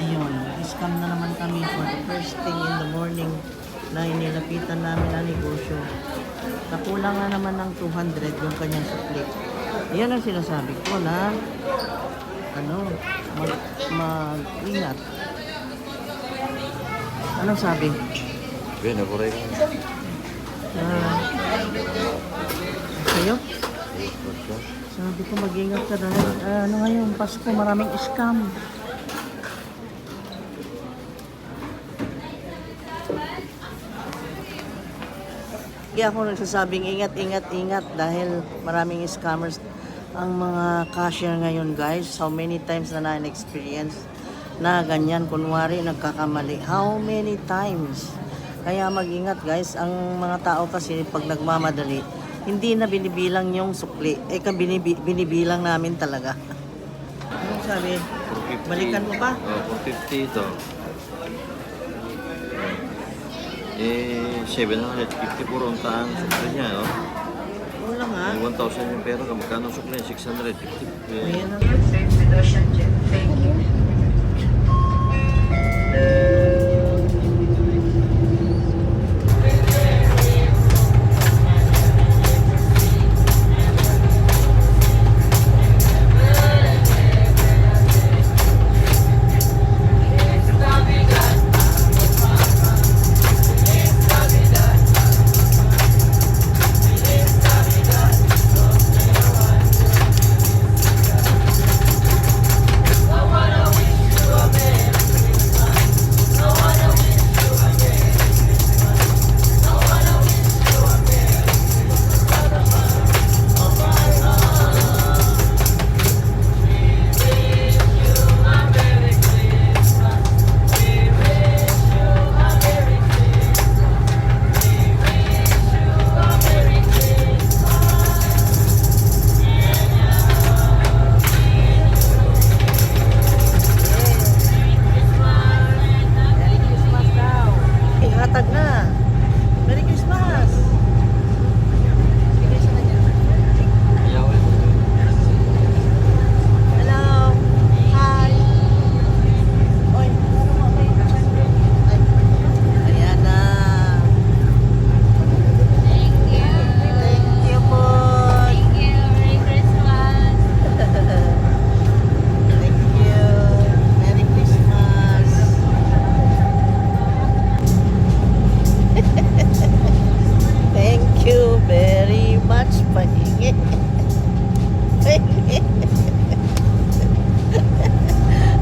Ayun, scam na naman kami for the first thing in the morning na inilapitan namin ang negosyo. Nakulang na naman ng 200 yung kanyang supli. Yan ang sinasabi ko na mag-ingat. Anong sabi? Okay, nakuray ka. Sa'yo? Sabi ko mag-ingat ka dahil ngayon, Pasko, maraming scam. Kaya ako nagsasabing ingat dahil maraming scammers ang mga cashier ngayon, guys. How many times na na-experience na ganyan, kunwari nagkakamali. How many times? Kaya mag-ingat, guys. Ang mga tao kasi pag nagmamadali, hindi na binibilang yung sukli. Binibilang namin talaga. Anong sabi? 450. Balikan mo pa? 450 ito. 750 puro ang taang sukli niya, oh. Wala nga. 1,000 yung pera. Magkano ang sukli? 650. Ayan na. Safe with Ocean Jet. Thank you.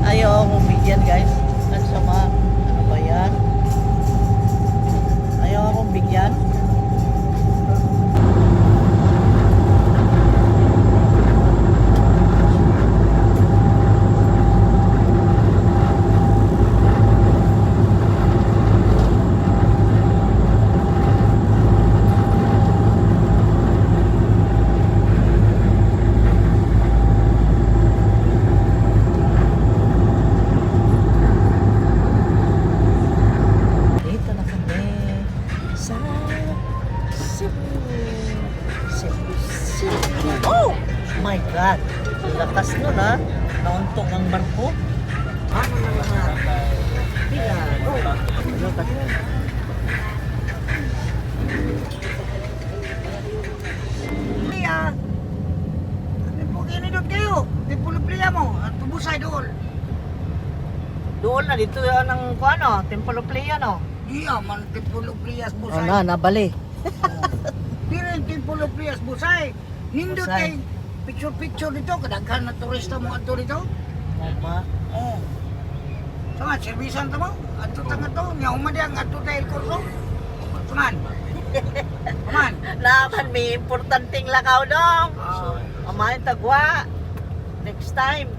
Ayaw akong bigyan, guys. Ang sama. Ano ba yan? Ayaw akong bigyan. Oh my God! Lakas nun, ha? Nauntog ang barko. Ano na lahat? Bilang. Oh, lakas nun. Playa. Inidot kayo. Tipulo playa mo. At tubusay doon. Doon na, dito yan ang Temple of Playa, no? Iya man tipulo playas Oh, busay. nabali. Pero yung tipulo playas busay. Nindot Busay. kay picture dito. Kadaghan na turista mo ato dito. Mama. Oo. Sama, servisan to mo. Ato tanga to. Nya umadi ang ato dahil kurso. Tuman. Tuman. Laman, may importanteng lakaw dong. Ah. Amahin tagwa. Next time.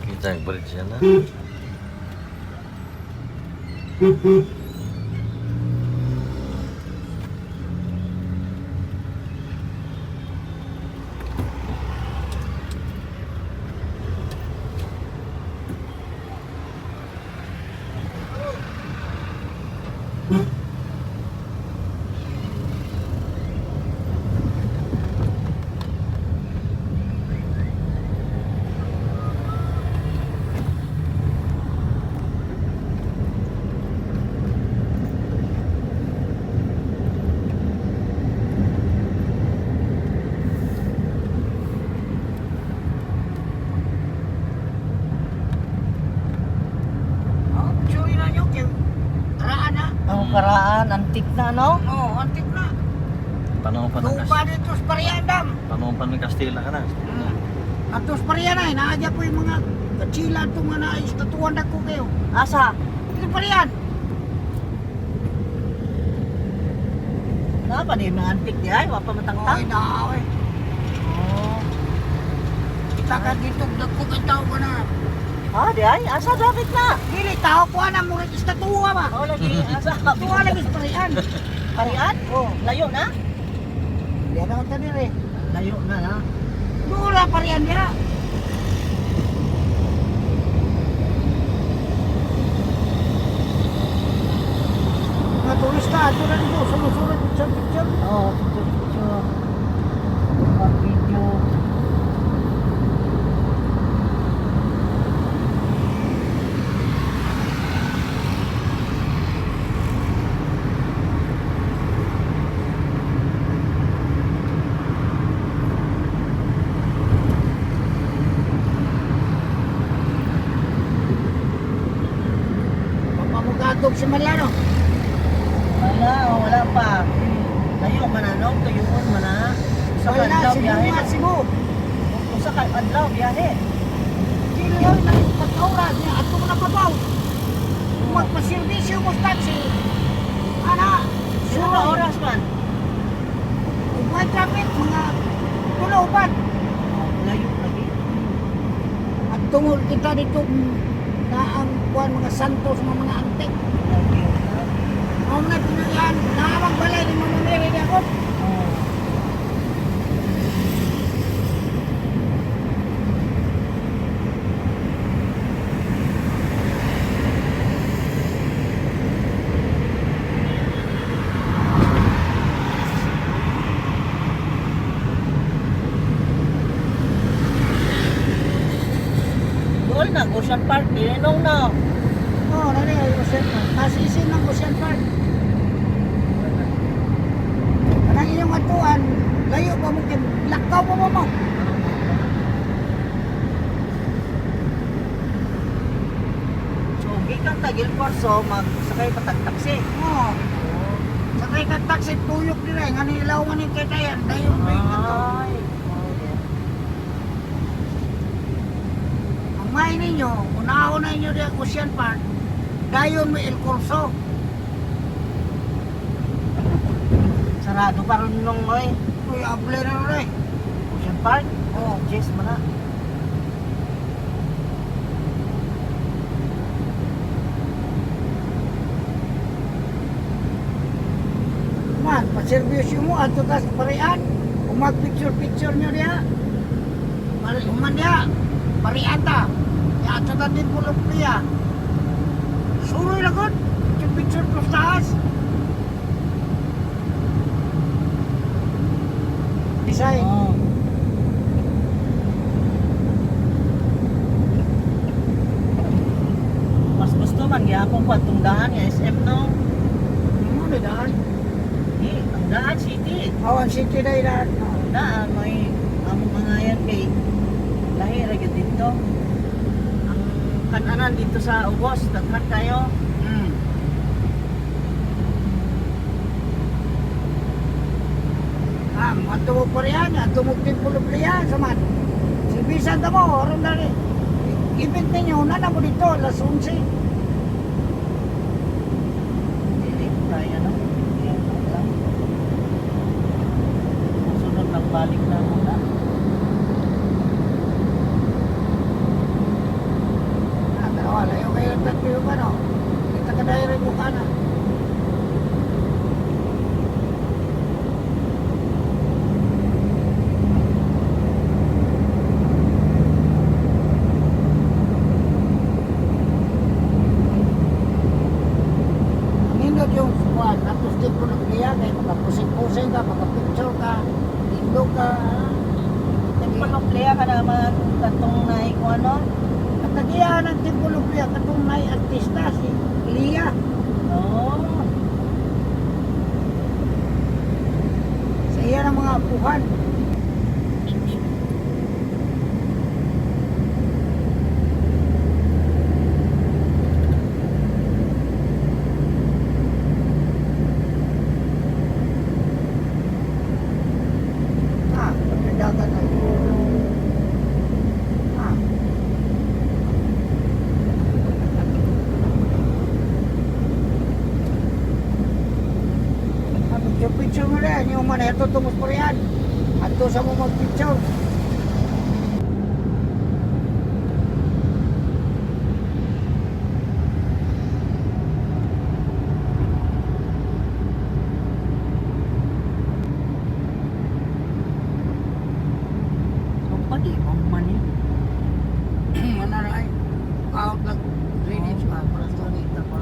Kita yang balik sana. nakaraan, antik na, no? Oh, antik na. Panahon pa ng Lupa dito sa Pariandam. Panahon pa ng Kastila ka na. At sa Parian ay, naadya ko yung mga katsila itong mga naistatuan na ko kayo. Asa? Ito Parian. Na pa din mga antik di ay, wapa matangtang. Ay, na, eh. Oh. Kita ka dito, dagko kay tao ko na. Ah, di ay, asa traffic na. Dili, tao ko na, mura istatua ba? Oh, lagi asa. Tuwa lagi sa Parian. Harian? Oh, layo na. Hindi na ako tanir eh. Layo na na. Mura Parian niya. Mga turista, ato na dito, sumusunod sa picture. Oh, picture. Pag-video. Papamugatog si Mariano. Wala, oh, wala pa. Layo mananong, tuyuon mana. Sa Wala, kadlaw Cebu biyahe. nga, Cebu. Sa kadlaw biyahe. Dili yun, pagka-oras niya, ato mo na pabaw. Kung magpaservisyo mo sa taxi, ana, Sino na oras man? Kung may traffic, mga tulauban. Oh, layo lagi. At tungol kita dito na ang kuhan mga santos, mga antik. Okay. Mga mga pinagyan, naamang balay ni mga Mary di ako. Oh. Doon na, Ocean Park, dinong na. Oo, nani, Ocean Park. Nasisin ng Ocean Park. Anang inyong atuan, layo pa mo, lakaw pa mo. So, gikan tagil Corso, magsakay patag-taksi. Oo. Sakay ka taxi, tuyok nila, nga nilaw nga ni Ketayan, dayon ba yung ato. Ay. Ang may ninyo, unahon na inyo di Ocean Park, dayon mo El Corso. Sarado pa rin nung oy. Uy, able na rin. Ocean Park? Oo. Yes, mana. Man, paservisyo mo, ato tas parian. Kung mag-picture-picture nyo diya, human diya, parian ta. Ya, ato ta din pulok niya. Suroy lagot, picture ko sa taas. Design. Oh. Mas gusto man gyapon ko atong daan nga SM no. Ano na daan? Ang daan city. Awan city na ilan. Ang daan may among mga yan kay lahi ra gyud dito. Ang kananan dito sa Ubos, daghan kayo. Hmm. Ato mo parian, ato mo din pulok niya, saman. Silbisan ta mo, oron na rin. Event ninyo, na mo dito, alas 11. Dili kaya no. Yan lang. Sunod lang balik na muna. Wala yung kayo tatlo ba no? Kita ka dahil rin mukha na. Ang indot yung suwan, natustik ko ng niya, kaya magkapusing-pusing ka, magkapicture ka, tindog ka. Pagpaplaya ka naman katong nai ko ano. At nagiyahan ng Timpulupia, katong may artista, si Lia. Oh. Sa iya ng mga apuhan. mo sa parian. Ato sa mo mag-picture. Pwede mo man eh. Manaray. Out lang. Drainage pa. Para sa kita pa.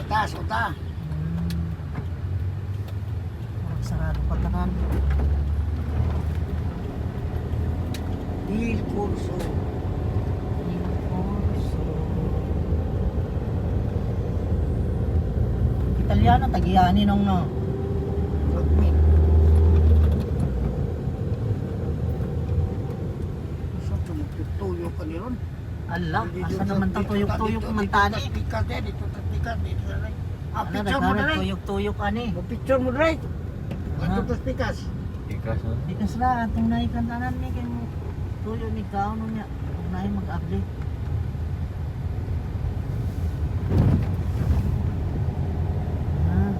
Uta, uta. Sarado pa tanan. Dil kurso. Italiano, tagiyani nung no. Admit. So, tumutuyok ka niyon. Ala, asa naman ta tuyok-tuyok man tani. Pikas din, dito sa pikas, dito sa rin. Ah, Ano, picture mo na rin. tuyok-tuyok ani. Picture mo rin. Ah. Dito sa pikas. Ikas, no? Ikas na, atong naikantanan ni kay mo. Tuyo ni kaon niya. Kung naay mag-update. Ah.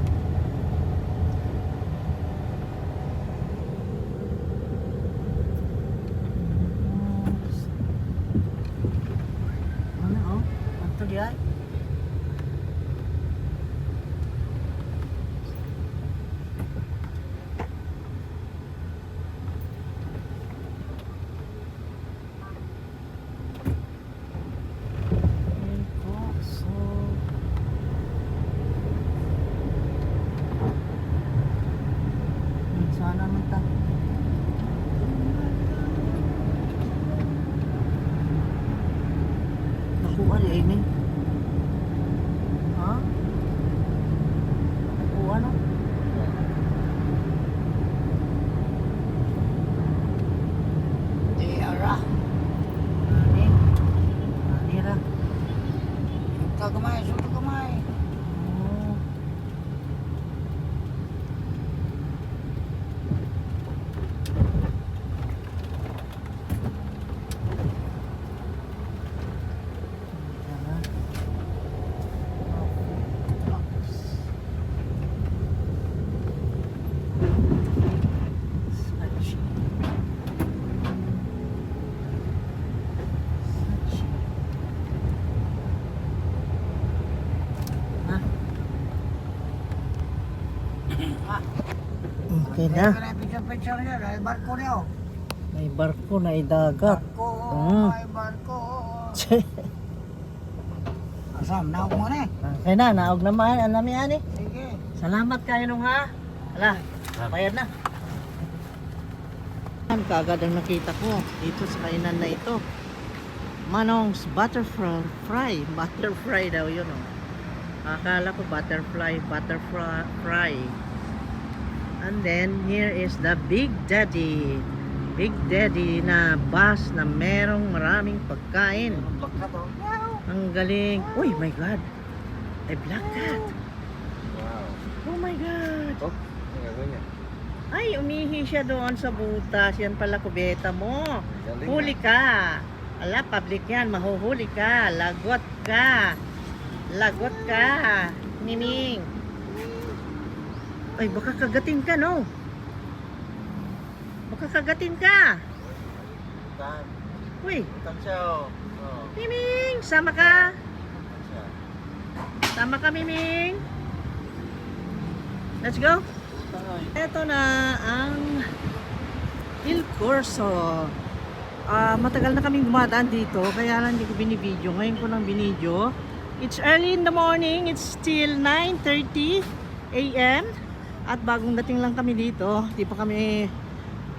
Ano oh? Ato di ay? Sana man ta. Nakuha di ini. Ha? Nakuha no? Tiara. Ani. Ani ra. Suka kamay, suka kamay. Oh. Okay na. Picture niya, dahil barko niya. Oh. May barko na idagat. Barko, Mm. may barko. Asam, naog mo na eh. Okay na, naog naman. Ang nami ani. Sige. Salamat kayo nung ha. Ala, bayad na. Kagad ang nakita ko dito sa kainan na ito. Manong's butterfly. Butterfly daw yun oh. Akala ko butterfly. And then here is the Big Daddy. Big Daddy na bus na merong maraming pagkain. Black cat, oh. Ang galing. Uy, my God. Ay, black cat. Wow. Oh my God. Oh, ano gagawin niya? Ay, umihi siya doon sa butas. Yan pala kubeta mo. Galing Huli ka. Ala, public yan. Mahuhuli ka. Lagot ka. Lagot ka. Nining. Ay, baka kagatin ka, no? Baka kagatin ka. Tan. Uy, Tan siya, oh. Oh, Miming, sama ka. tan siya. Sama ka, Miming. Let's go. Ito na ang Il Corso. Matagal na kaming dumadaan dito, kaya lang hindi ko binibidyo. Ngayon ko lang binidyo. It's early in the morning. It's still 9:30 a.m. At bagong dating lang kami dito. Di pa kami...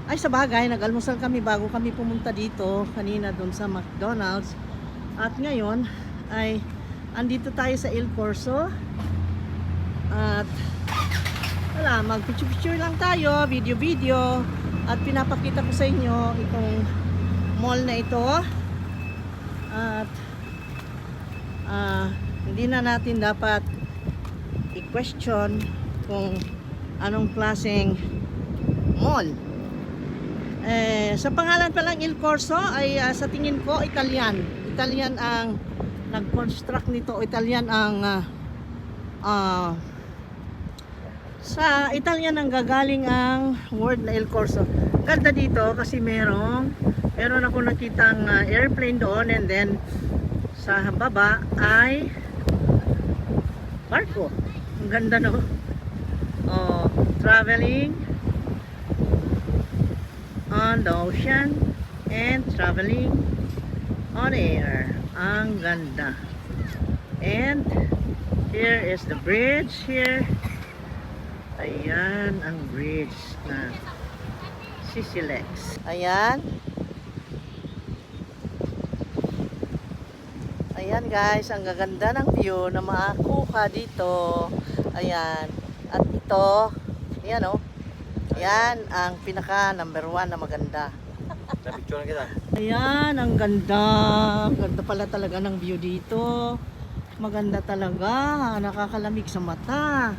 Ay, sa bagay, nag-almusal kami bago kami pumunta dito kanina doon sa McDonald's. At ngayon ay andito tayo sa Il Corso. At wala, mag-picture-picture lang tayo, video-video. At pinapakita ko sa inyo itong mall na ito. At hindi na natin dapat i-question kung anong klaseng mall. Sa pangalan pa lang Il Corso ay sa tingin ko Italian ang nag-construct nito. Italian ang sa Italian ang gagaling ang word na El Corso. Ganda dito kasi meron ako nakitang airplane doon, and then sa baba ay barko. Ang ganda, no? Oh, traveling on the ocean and traveling on air. Ang ganda. And here is the bridge here. Ayan ang bridge na Sisilex. Ayan. Ayan guys, ang gaganda ng view na makakuha dito. Ayan. At ito, ayan oh. Ayan ang pinaka number 1 na maganda. Napicture na kita. Ayan, ang ganda. Ang ganda pala talaga ng view dito. Maganda talaga. Nakakalamig sa mata.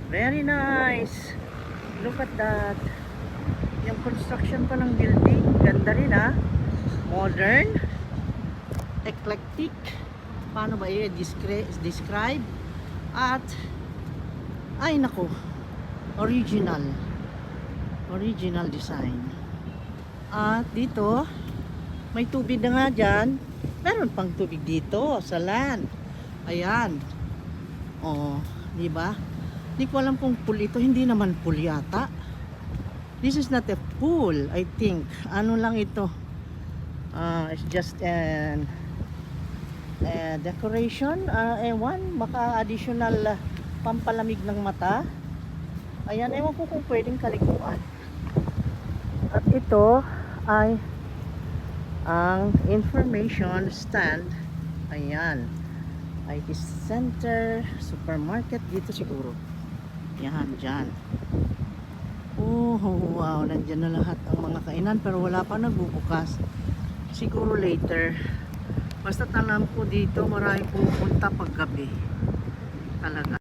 Very nice. Look at that. Yung construction pa ng building. Ganda rin ha. Modern. Eclectic. Paano ba i-describe? At, ay nako. Original. Original design. At dito, may tubig na nga dyan. Meron pang tubig dito sa land. Ayan. Oh, di ba? Di ko alam kung pool ito. Hindi naman pool yata. This is not a pool, I think. Ano lang ito? It's just an decoration. Ewan, maka additional pampalamig ng mata. Ayan, ewan ko kung pwedeng kaliguan. At ito ay ang information stand. Ayan. IT center, supermarket dito siguro. Yan, dyan. Oh, wow. Nandyan na lahat ang mga kainan pero wala pa nagbubukas. Siguro later. Basta alam ko dito marami pupunta paggabi. Talaga.